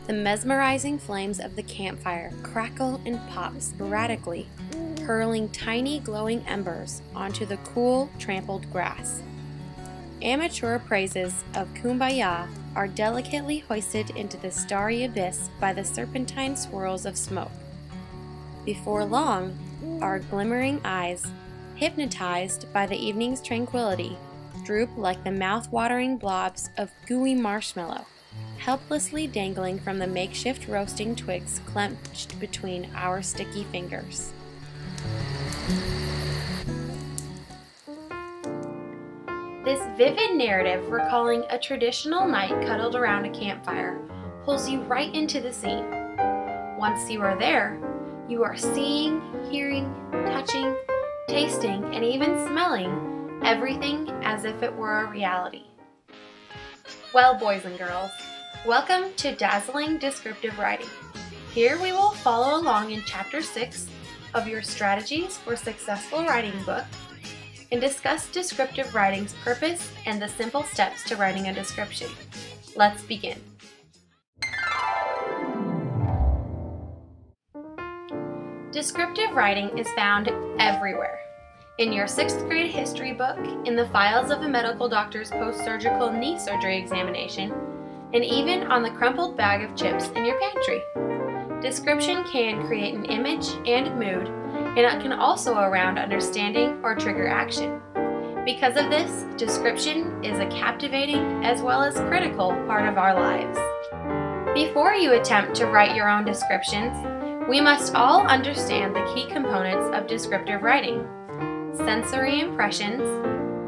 The mesmerizing flames of the campfire crackle and pop sporadically, hurling tiny glowing embers onto the cool, trampled grass. Amateur praises of Kumbaya are delicately hoisted into the starry abyss by the serpentine swirls of smoke. Before long, our glimmering eyes, hypnotized by the evening's tranquility, droop like the mouth-watering blobs of gooey marshmallow, helplessly dangling from the makeshift roasting twigs clenched between our sticky fingers. This vivid narrative recalling a traditional night cuddled around a campfire pulls you right into the scene. Once you are there, you are seeing, hearing, touching, tasting, and even smelling everything as if it were a reality. Well, boys and girls, welcome to Dazzling Descriptive Writing. Here we will follow along in Chapter 6 of your Strategies for Successful Writing book and discuss descriptive writing's purpose and the simple steps to writing a description. Let's begin. Descriptive writing is found everywhere. In your 6th grade history book, in the files of a medical doctor's post-surgical knee surgery examination, and even on the crumpled bag of chips in your pantry. Description can create an image and mood, and it can also around understanding or trigger action. Because of this, description is a captivating as well as critical part of our lives. Before you attempt to write your own descriptions, we must all understand the key components of descriptive writing: sensory impressions,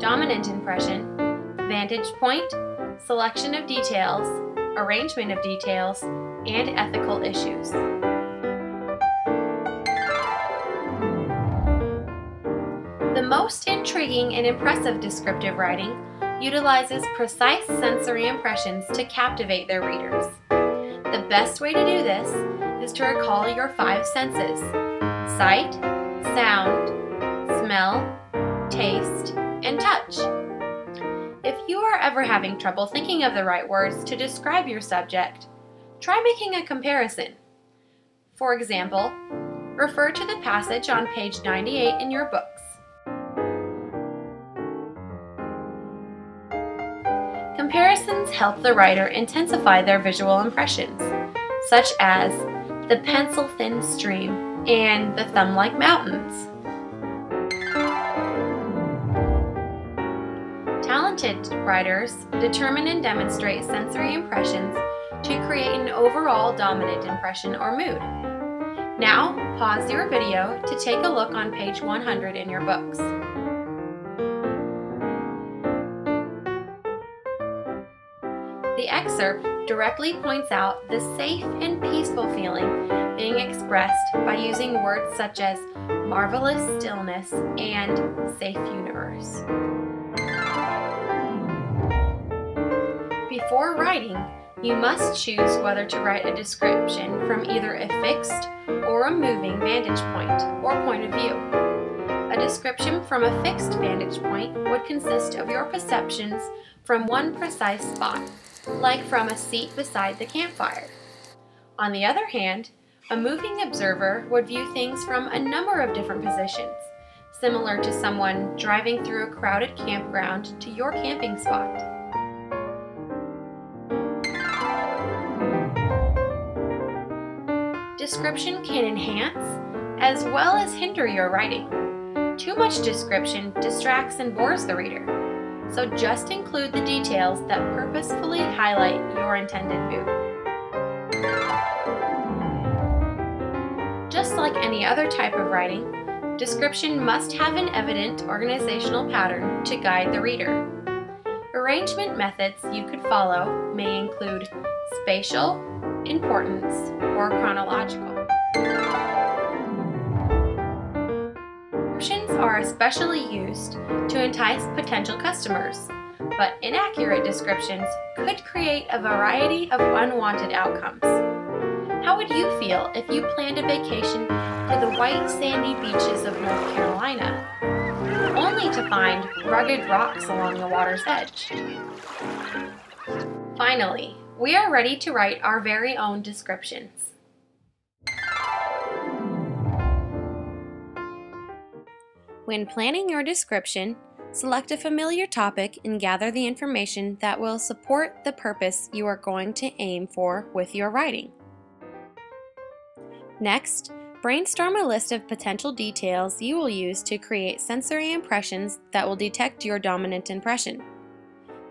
dominant impression, vantage point, selection of details, arrangement of details, and ethical issues. The most intriguing and impressive descriptive writing utilizes precise sensory impressions to captivate their readers. The best way to do this is to recall your 5 senses: sight, sound, smell, taste, and touch. If you are ever having trouble thinking of the right words to describe your subject, try making a comparison. For example, refer to the passage on page 98 in your books. Comparisons help the writer intensify their visual impressions, such as the pencil-thin stream and the thumb-like mountains. Talented writers determine and demonstrate sensory impressions to create an overall dominant impression or mood. Now, pause your video to take a look on page 100 in your books. The excerpt directly points out the safe and peaceful feeling being expressed by using words such as marvelous stillness and safe universe. Before writing, you must choose whether to write a description from either a fixed or a moving vantage point or point of view. A description from a fixed vantage point would consist of your perceptions from one precise spot, like from a seat beside the campfire. On the other hand, a moving observer would view things from a number of different positions, similar to someone driving through a crowded campground to your camping spot. Description can enhance as well as hinder your writing. Too much description distracts and bores the reader, so just include the details that purposefully highlight your intended mood. Just like any other type of writing, description must have an evident organizational pattern to guide the reader. Arrangement methods you could follow may include spatial, importance, or chronological. Descriptions are especially used to entice potential customers, but inaccurate descriptions could create a variety of unwanted outcomes. How would you feel if you planned a vacation to the white sandy beaches of North Carolina, only to find rugged rocks along the water's edge? Finally, we are ready to write our very own descriptions. When planning your description, select a familiar topic and gather the information that will support the purpose you are going to aim for with your writing. Next, brainstorm a list of potential details you will use to create sensory impressions that will detect your dominant impression.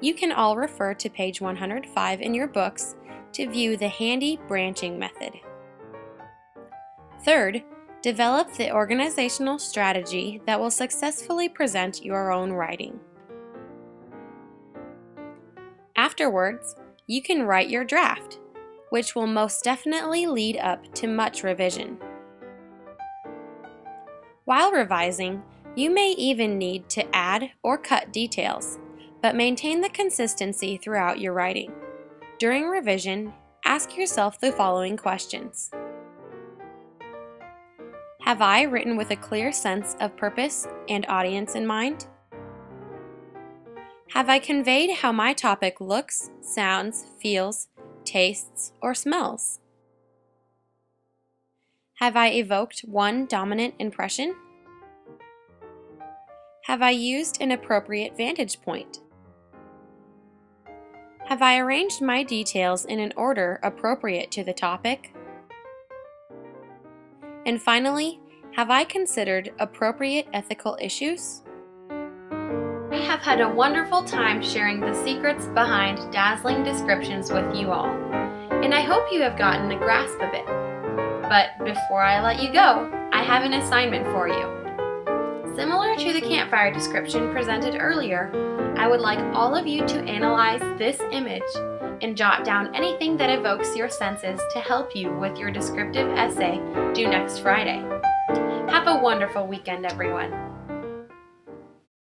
You can all refer to page 105 in your books to view the handy branching method. Third, develop the organizational strategy that will successfully present your own writing. Afterwards, you can write your draft, which will most definitely lead up to much revision. While revising, you may even need to add or cut details, but maintain the consistency throughout your writing. During revision, ask yourself the following questions. Have I written with a clear sense of purpose and audience in mind? Have I conveyed how my topic looks, sounds, feels, tastes, or smells? Have I evoked one dominant impression? Have I used an appropriate vantage point? Have I arranged my details in an order appropriate to the topic? And finally, have I considered appropriate ethical issues? I have had a wonderful time sharing the secrets behind dazzling descriptions with you all, and I hope you have gotten a grasp of it. But before I let you go, I have an assignment for you. Similar to the campfire description presented earlier, I would like all of you to analyze this image and jot down anything that evokes your senses to help you with your descriptive essay due next Friday. Have a wonderful weekend, everyone.